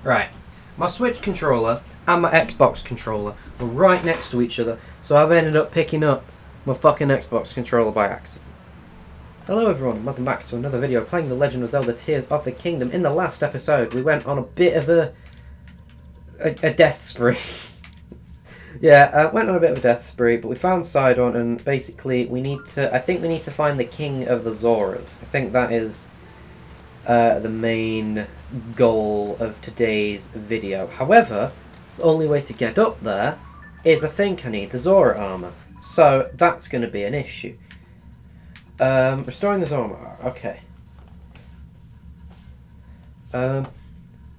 Right. My Switch controller and my Xbox controller were right next to each other, so I've ended up picking up my fucking Xbox controller by accident. Hello everyone, and welcome back to another video playing The Legend of Zelda Tears of the Kingdom. In the last episode, we went on a bit of a death spree. Went on a bit of a death spree, but we found Sidon, and basically I think we need to find the King of the Zoras. I think that is the main goal of today's video. However, the only way to get up there is I think I need the Zora armor. So that's going to be an issue. Restoring the Zora armor. Okay.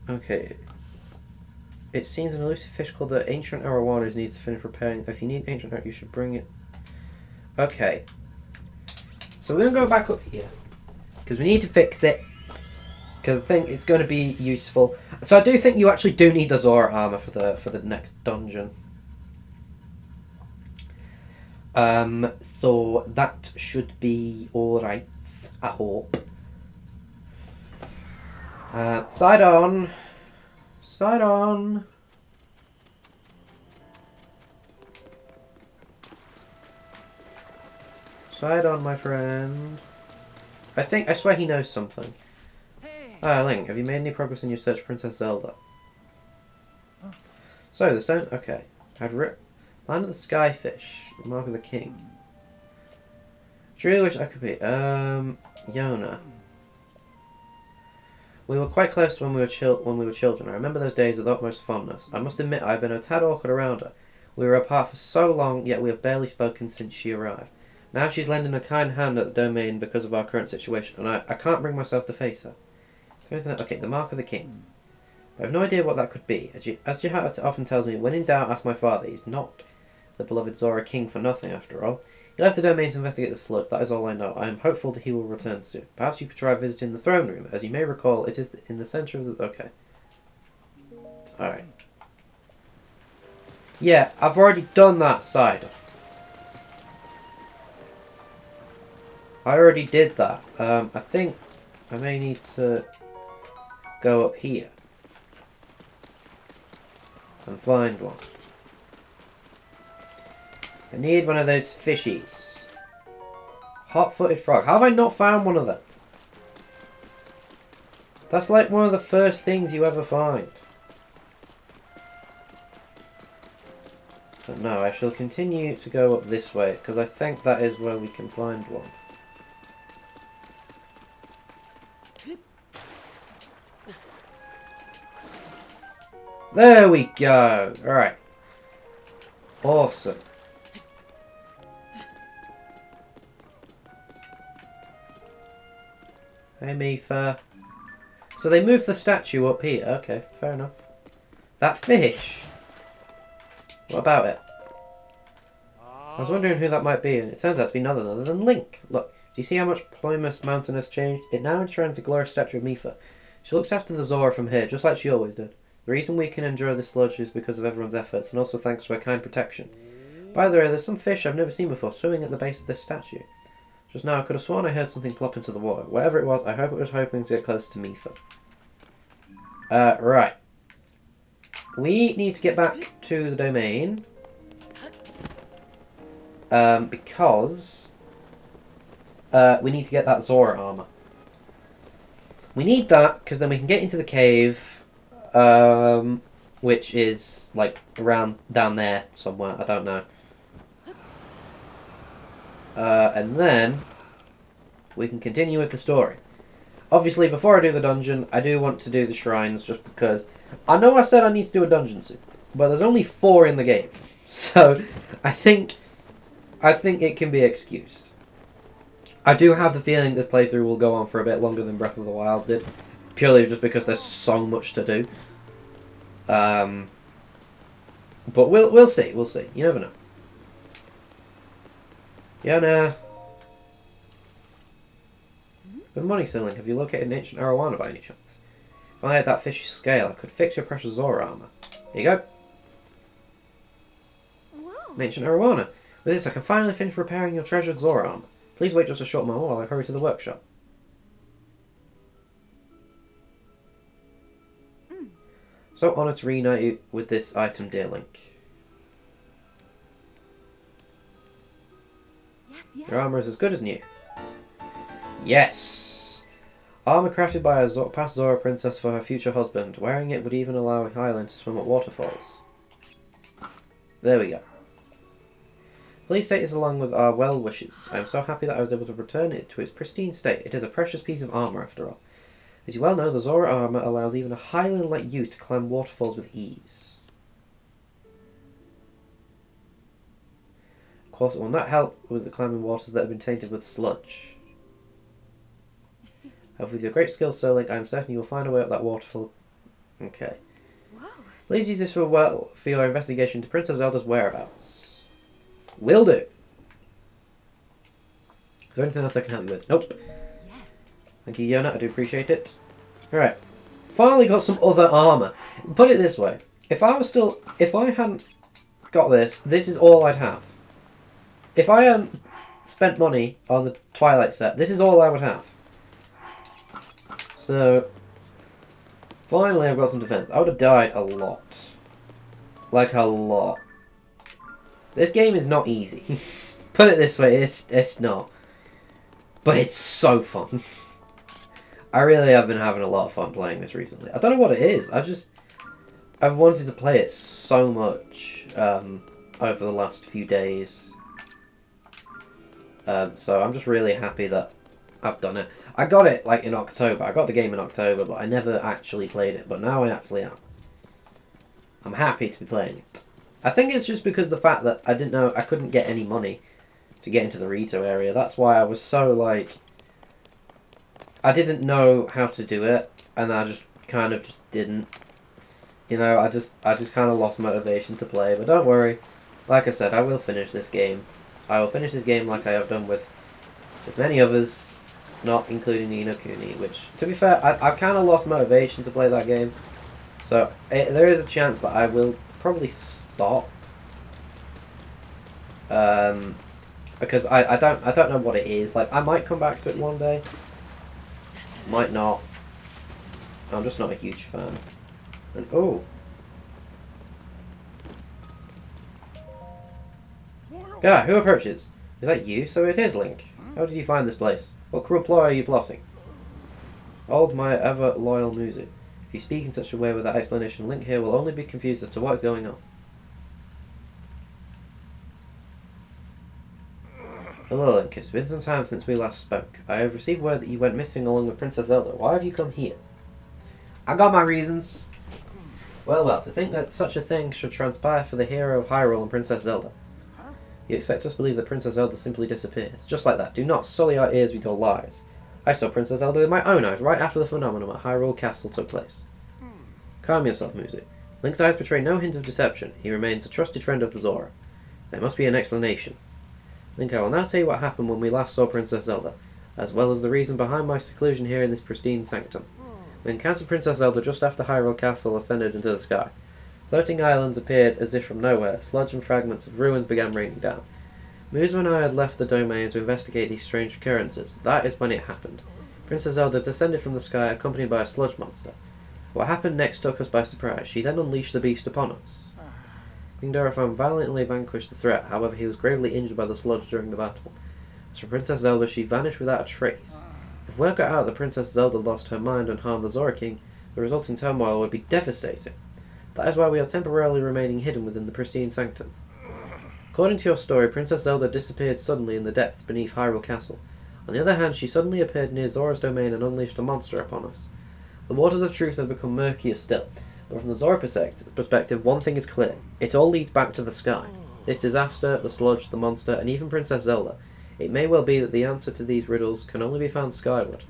Okay. It seems an elusive fish called the Ancient Arowana needs to finish repairing. If you need Ancient Art, you should bring it. Okay. So we're going to go back up here. Because we need to fix it. Because I think it's going to be useful. So I do think you actually do need the Zora armor for the next dungeon. So that should be alright, I hope. Sidon! Sidon! Sidon, my friend. I swear he knows something. Ah, Link, have you made any progress in your search for Princess Zelda? Oh. So, the stone... Okay. I've written... Land of the Skyfish. The Mark of the King. Truly wish I could be... Yona. We were quite close when we were children. I remember those days with utmost fondness. I must admit I've been a tad awkward around her. We were apart for so long, yet we have barely spoken since she arrived. Now she's lending a kind hand at the domain because of our current situation, and I can't bring myself to face her. Okay, the Mark of the King. I have no idea what that could be. As your heart often tells me, when in doubt, ask my father. He's not the beloved Zora King for nothing, after all. He left the domain to investigate the slug. That is all I know. I am hopeful that he will return soon. Perhaps you could try visiting the throne room. As you may recall, it is in the centre of the... Okay. Alright. Yeah, I've already done that side. I already did that. I think I may need to go up here and find one. I need one of those fishies. Hot-footed frog. How have I not found one of them? That's like one of the first things you ever find. But no, I shall continue to go up this way because I think that is where we can find one. There we go. Alright. Awesome. Hey, Mifa. So they moved the statue up here. Okay, fair enough. That fish. What about it? I was wondering who that might be, and it turns out to be none other than Link. Look, do you see how much Plymouth Mountain has changed? It now enshrines the glorious statue of Mifa. She looks after the Zora from here, just like she always did. The reason we can enjoy this sludge is because of everyone's efforts, and also thanks to her kind protection. By the way, there's some fish I've never seen before swimming at the base of this statue. Just now I could have sworn I heard something plop into the water. Whatever it was, I hope it was hoping to get closer to Mifa. Right. We need to get back to the domain. Because we need to get that Zora armor. We need that because then we can get into the cave. Which is like around down there somewhere, I don't know. And then we can continue with the story. Obviously, before I do the dungeon, I do want to do the shrines just because I know I said I need to do a dungeon soon, but there's only 4 in the game, so I think it can be excused. I do have the feeling this playthrough will go on for a bit longer than Breath of the Wild did. Purely just because there's so much to do. But we'll see. We'll see. You never know. Yona. Good morning, Sibling. Have you located an ancient arowana by any chance? If I had that fishy scale, I could fix your precious Zora armor. Here you go. Whoa. An ancient arowana. With this, I can finally finish repairing your treasured Zora armor. Please wait just a short moment while I hurry to the workshop. So honoured to reunite you with this item, dear Link. Yes. Your armour is as good as new. Yes! Armour crafted by a past Zora princess for her future husband. Wearing it would even allow Hylian to swim at waterfalls. There we go. Please take this along with our well wishes. I am so happy that I was able to return it to its pristine state. It is a precious piece of armour after all. As you well know, the Zora armour allows even a Hylian like you to climb waterfalls with ease. Of course, it will not help with the climbing waters that have been tainted with sludge. However, with your great skill, Sir Link, I am certain you will find a way up that waterfall. Okay. Whoa. Please use this for your investigation to Princess Zelda's whereabouts. Will do. Is there anything else I can help you with? Nope. Yes. Thank you, Yona. I do appreciate it. Alright. Finally got some other armour. Put it this way. If I hadn't got this, this is all I'd have. If I hadn't spent money on the Twilight set, this is all I would have. So, finally I've got some defense. I would have died a lot. Like a lot. This game is not easy. Put it this way, it's not. But it's so fun. I really have been having a lot of fun playing this recently. I don't know what it is. I've wanted to play it so much over the last few days. So I'm just really happy that I've done it. I got it like in October. I got the game in October, but I never actually played it. But now I actually am. I'm happy to be playing it. I think it's just because the fact that I didn't know I couldn't get any money to get into the Rito area. That's why I was so like, I didn't know how to do it, and I just kind of just didn't. You know, I just kind of lost motivation to play. But don't worry, like I said, I will finish this game. I will finish this game like I have done with many others, not including Ni no Kuni, which, to be fair, I've kind of lost motivation to play that game. So there is a chance that I will probably stop. Because I don't know what it is. Like, I might come back to it one day. Might not. I'm just not a huge fan. And oh. Ah, who approaches? Is that you? So it is, Link. How did you find this place? What cruel ploy are you plotting? Hold my ever loyal Muzu. If you speak in such a way without explanation, Link here will only be confused as to what is going on. Hello, Link. It's been some time since we last spoke. I have received word that you went missing along with Princess Zelda. Why have you come here? I got my reasons. Well, to think that such a thing should transpire for the hero of Hyrule and Princess Zelda. You expect us to believe that Princess Zelda simply disappears. Just like that. Do not sully our ears with your lies. I saw Princess Zelda with my own eyes right after the phenomenon at Hyrule Castle took place. Calm yourself, Muzu. Link's eyes betray no hint of deception. He remains a trusted friend of the Zora. There must be an explanation. Link, I will now tell you what happened when we last saw Princess Zelda, as well as the reason behind my seclusion here in this pristine sanctum. We encountered Princess Zelda just after Hyrule Castle ascended into the sky. Floating islands appeared as if from nowhere. Sludge and fragments of ruins began raining down. Muzu and I had left the domain to investigate these strange occurrences. That is when it happened. Princess Zelda descended from the sky accompanied by a sludge monster. What happened next took us by surprise. She then unleashed the beast upon us. King Dorephan valiantly vanquished the threat, however he was gravely injured by the sludge during the battle. As for Princess Zelda, she vanished without a trace. If word got out that Princess Zelda lost her mind and harmed the Zora King, the resulting turmoil would be devastating. That is why we are temporarily remaining hidden within the pristine sanctum. According to your story, Princess Zelda disappeared suddenly in the depths beneath Hyrule Castle. On the other hand, she suddenly appeared near Zora's domain and unleashed a monster upon us. The waters of truth have become murkier still, but from the Zora perspective, one thing is clear. It all leads back to the sky. This disaster, the sludge, the monster, and even Princess Zelda. It may well be that the answer to these riddles can only be found skyward.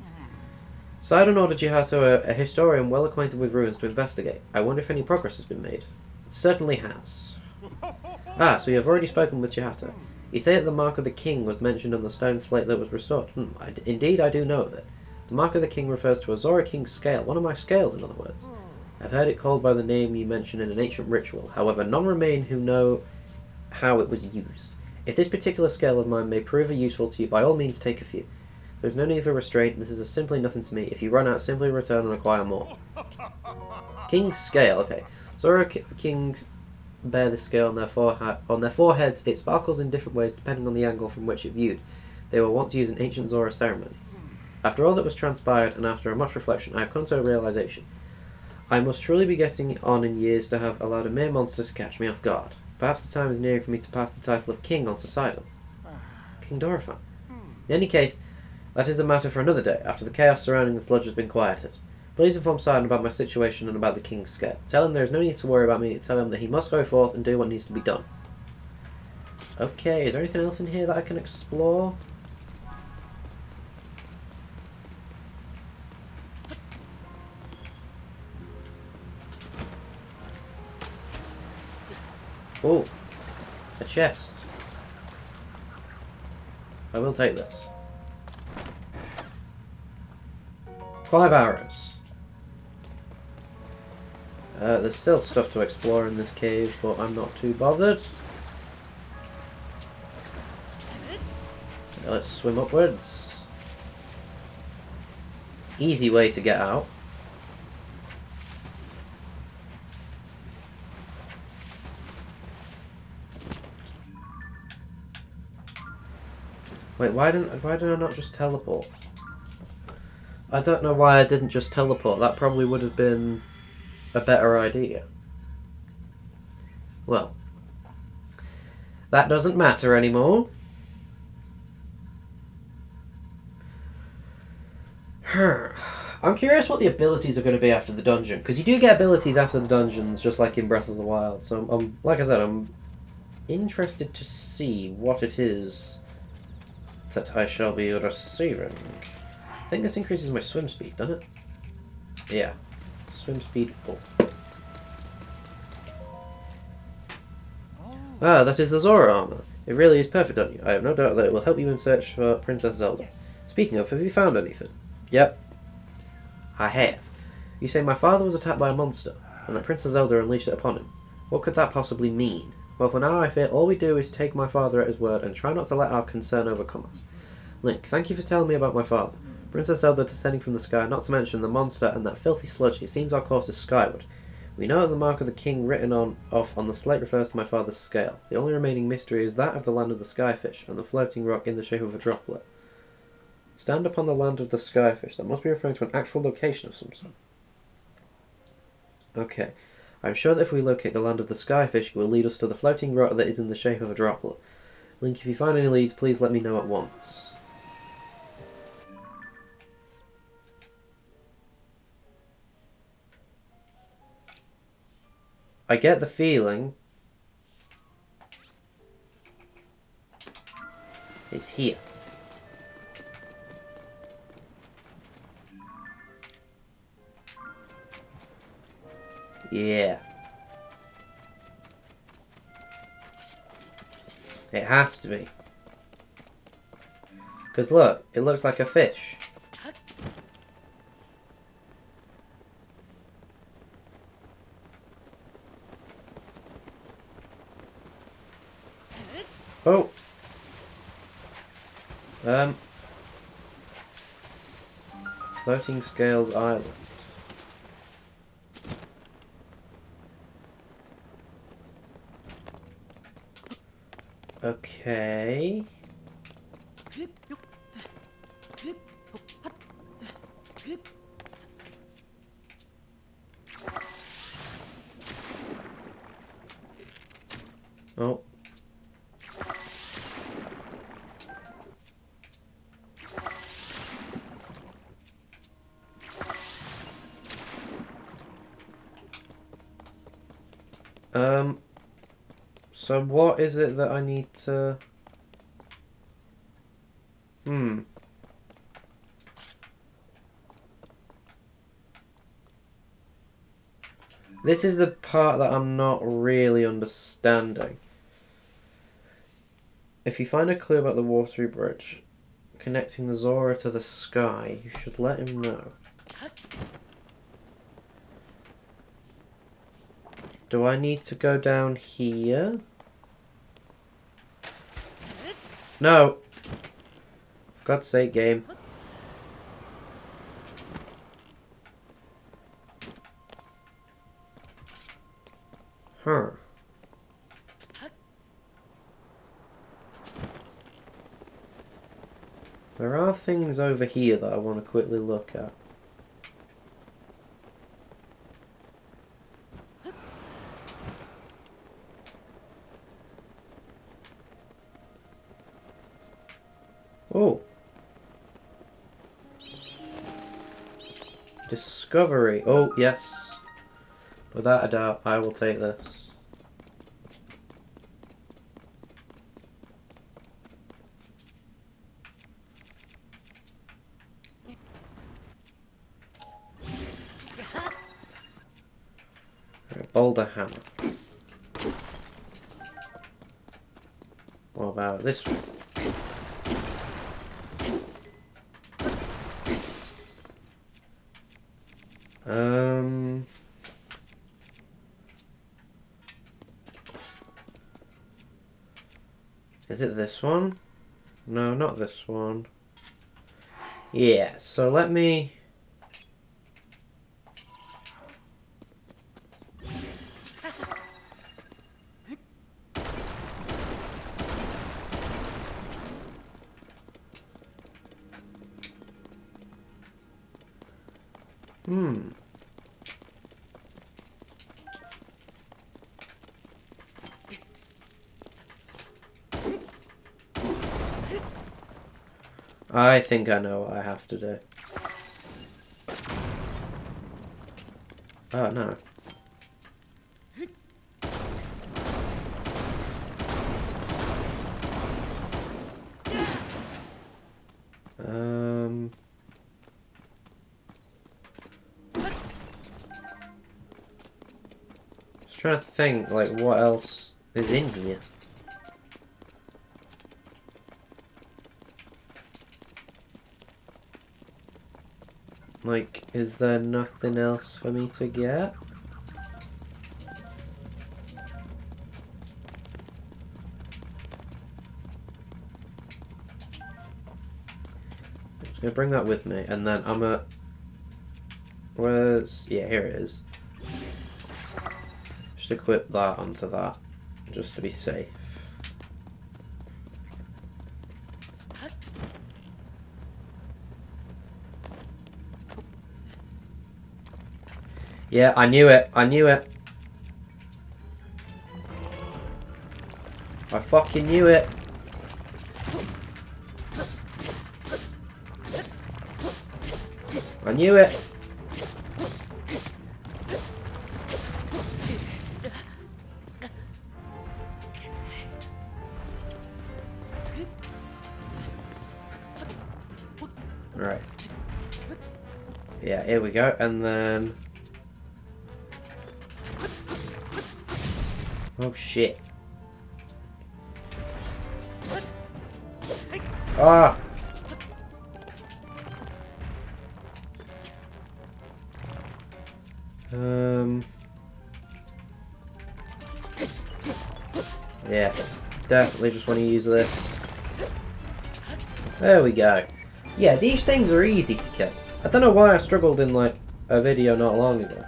Sidon ordered Chihato, a historian well acquainted with ruins, to investigate. I wonder if any progress has been made. It certainly has. Ah, so you have already spoken with Chihato. You say that the Mark of the King was mentioned on the stone slate that was restored. Indeed, I do know of it. The Mark of the King refers to a Zora King's scale, one of my scales, in other words. I've heard it called by the name you mentioned in an ancient ritual. However, none remain who know how it was used. If this particular scale of mine may prove useful to you, by all means take a few. There's no need for restraint. This is simply nothing to me. If you run out, simply return and acquire more. King's scale, okay. Zora kings bear this scale on their foreheads. It sparkles in different ways depending on the angle from which it viewed. They were once used in ancient Zora ceremonies. After all that was transpired, and after much reflection, I have come to a realization. I must truly be getting on in years to have allowed a mere monster to catch me off guard. Perhaps the time is nearing for me to pass the title of king on to Sidon. King Dorifan. In any case, that is a matter for another day, after the chaos surrounding the sludge has been quieted. Please inform Sidon about my situation and about the king's scale. Tell him there is no need to worry about me. Tell him that he must go forth and do what needs to be done. Okay, is there anything else in here that I can explore? Oh, a chest. I will take this. 5 arrows. There's still stuff to explore in this cave, but I'm not too bothered. Let's swim upwards. Easy way to get out. Wait, why did I not just teleport? I don't know why I didn't just teleport. That probably would have been a better idea. Well, that doesn't matter anymore. I'm curious what the abilities are going to be after the dungeon, because you do get abilities after the dungeons, just like in Breath of the Wild. So, like I said, I'm interested to see what it is that I shall be receiving. I think this increases my swim speed, doesn't it? Yeah. Swim speed 4. Ah, that is the Zora armor. It really is perfect on you. I have no doubt that it will help you in search for Princess Zelda. Speaking of, have you found anything? Yep. I have. You say my father was attacked by a monster, and that Princess Zelda unleashed it upon him. What could that possibly mean? Well, for now I fear all we do is take my father at his word and try not to let our concern overcome us. Link, thank you for telling me about my father. Princess Zelda descending from the sky, not to mention the monster and that filthy sludge. It seems our course is skyward. We know that the mark of the king written off on the slate refers to my father's scale. The only remaining mystery is that of the land of the skyfish and the floating rock in the shape of a droplet. Stand upon the land of the skyfish. That must be referring to an actual location of some sort. Okay. I'm sure that if we locate the land of the skyfish, it will lead us to the floating rock that is in the shape of a droplet. Link, if you find any leads, please let me know at once. I get the feeling it's here. Yeah. It has to be. Because look, it looks like a fish. Oh. Floating Scales Island. Okay. Oh. So what is it that I need to... This is the part that I'm not really understanding. If you find a clue about the watery bridge connecting the Zora to the sky, you should let him know. Do I need to go down here? No! For God's sake, game. Huh. There are things over here that I want to quickly look at. Oh. Discovery. Oh, yes. Without a doubt, I will take this. Boulder hammer. What about this one? Is it this one? No, not this one. Yeah, so let me... I think I know what I have to do. Oh, no. Just trying to think, like, what else is in here. Like, is there nothing else for me to get? I'm just gonna bring that with me, and then I'm at... Where's... Yeah, here it is. Just equip that onto that, just to be safe. Yeah, I knew it. I knew it. I fucking knew it. I knew it. Right. Yeah, here we go. And then... Oh shit. Ah! Yeah, definitely just want to use this. There we go. Yeah, these things are easy to kill. I don't know why I struggled in like a video not long ago.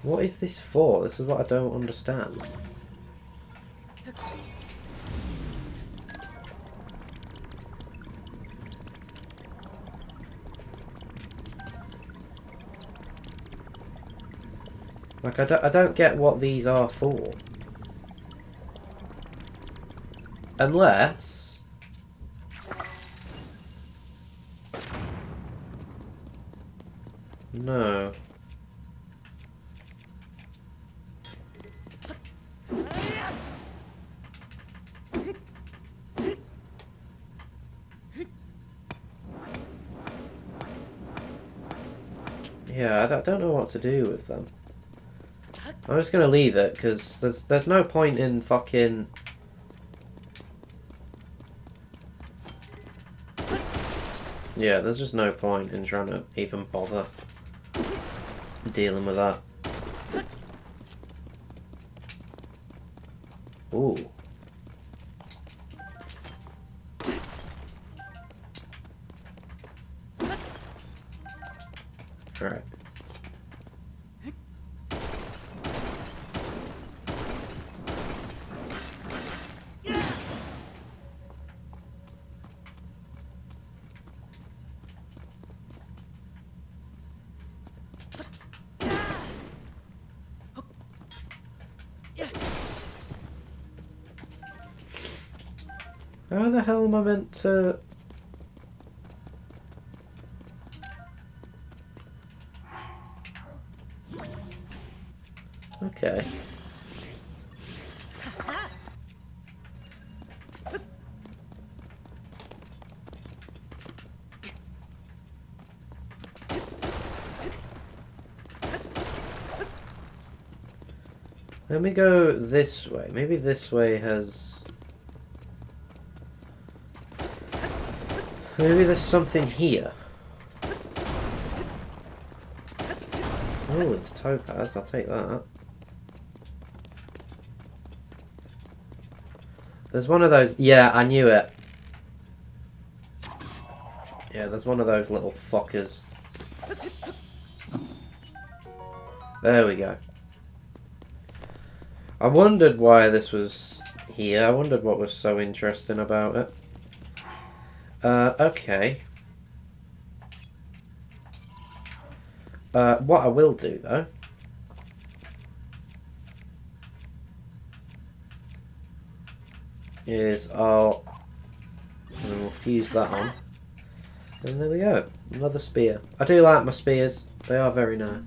What is this for? This is what I don't understand. Like, I don't get what these are for. Unless... No. Yeah, I don't know what to do with them. I'm just gonna leave it, because there's no point in fucking... Yeah, there's just no point in trying to even bother dealing with that. Ooh. Alright. How the hell am I meant to... Okay. Let me go this way. Maybe this way has... Maybe there's something here. Oh, it's topaz. I'll take that. There's one of those... Yeah, I knew it. Yeah, there's one of those little fuckers. There we go. I wondered why this was here. I wondered what was so interesting about it. Okay. What I will do, though... is and we'll fuse that on. And there we go. Another spear. I do like my spears. They are very nice.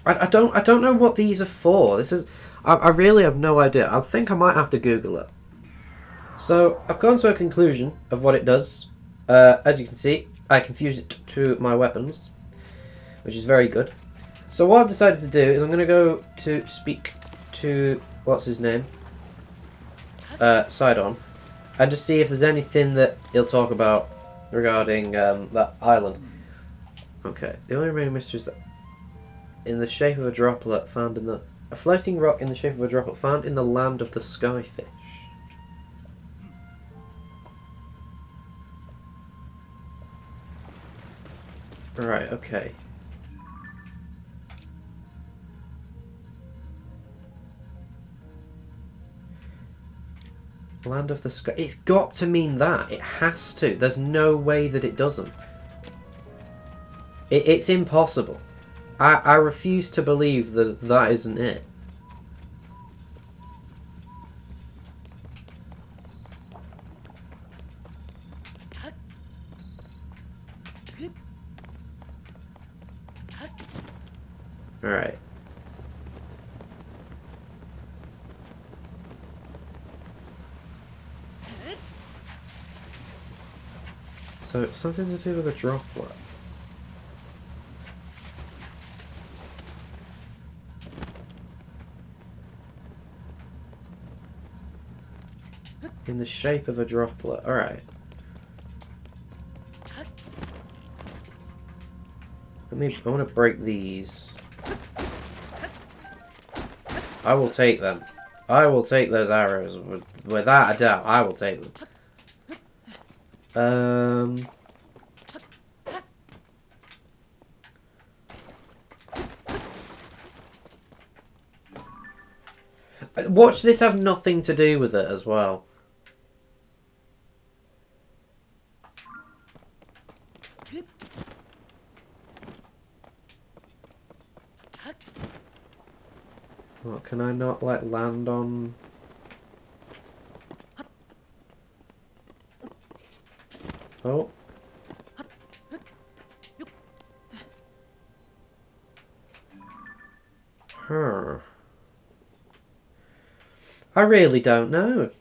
I don't know what these are for. This is... I really have no idea. I think I might have to Google it. So, I've gone to a conclusion of what it does. As you can see, I can fuse it to my weapons, which is very good. So what I've decided to do is I'm going to go to speak to... what's his name? Sidon. And just see if there's anything that he'll talk about regarding that island. Okay, the only remaining mystery is that in the shape of a droplet found in the... a floating rock in the shape of a droplet found in the land of the skyfish. Right, okay. Land of the sky. It's got to mean that. It has to. There's no way that it doesn't. It's impossible. I refuse to believe that that isn't it. Alright. So it's something to do with a droplet. In the shape of a droplet. Alright. I want to break these. I will take them. I will take those arrows. Without a doubt, I will take them. Watch this have nothing to do with it as well. What, can I not, like, land on... Oh. Huh. I really don't know.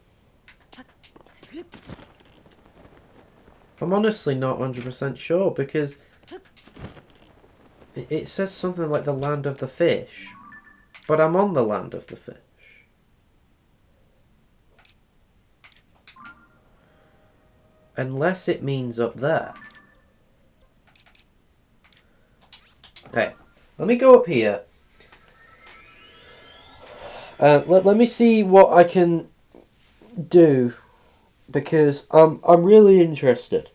I'm honestly not 100% sure because it says something like the land of the fish. But I'm on the land of the fish. Unless it means up there. Okay, let me go up here. Let me see what I can do because I'm really interested.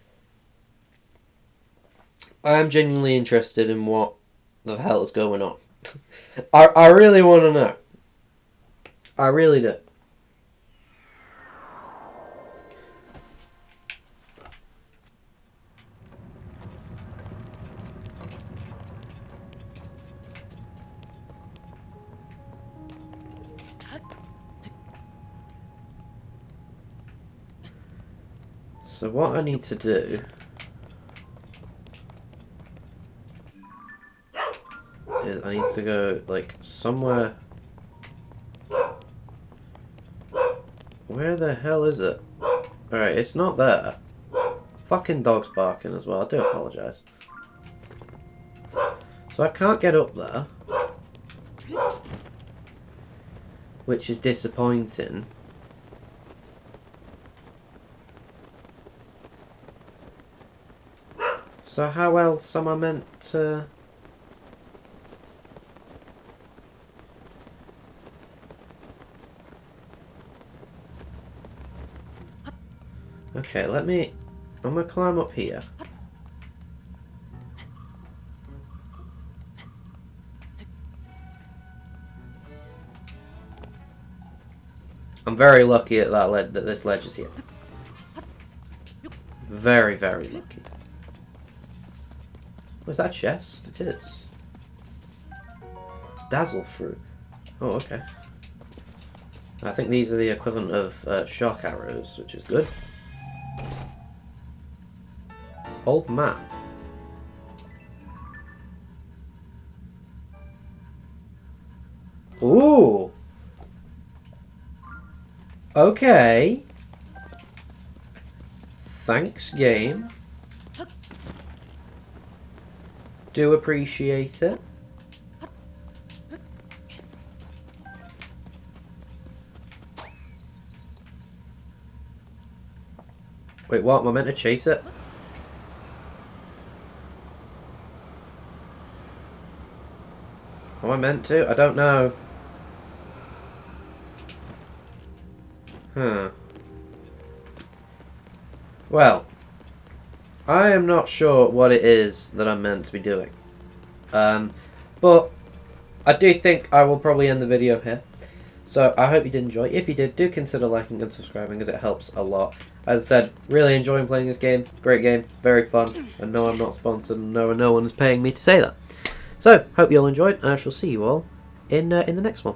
I am genuinely interested in what the hell is going on. I really want to know. I really do. So what I need to do is I need to go like somewhere. Where the hell is it? Alright, it's not there. Fucking dog's barking as well. I do apologise. So I can't get up there, which is disappointing. So how else am I meant to... Okay, let me... I'm gonna climb up here. I'm very lucky at that this ledge is here. Very, very lucky. Was that a chest? It is. Dazzle fruit. Oh, okay. I think these are the equivalent of shock arrows, which is good. Old map. Ooh. Okay. Thanks, game. Do appreciate it. Wait, what? Am I meant to chase it? Am I meant to? I don't know. Huh. Well, I am not sure what it is that I'm meant to be doing. But I do think I will probably end the video here. So I hope you did enjoy. If you did, do consider liking and subscribing as it helps a lot. As I said, really enjoying playing this game. Great game, very fun. And no, I'm not sponsored, and no one is paying me to say that. So, hope you all enjoyed, and I shall see you all in the next one.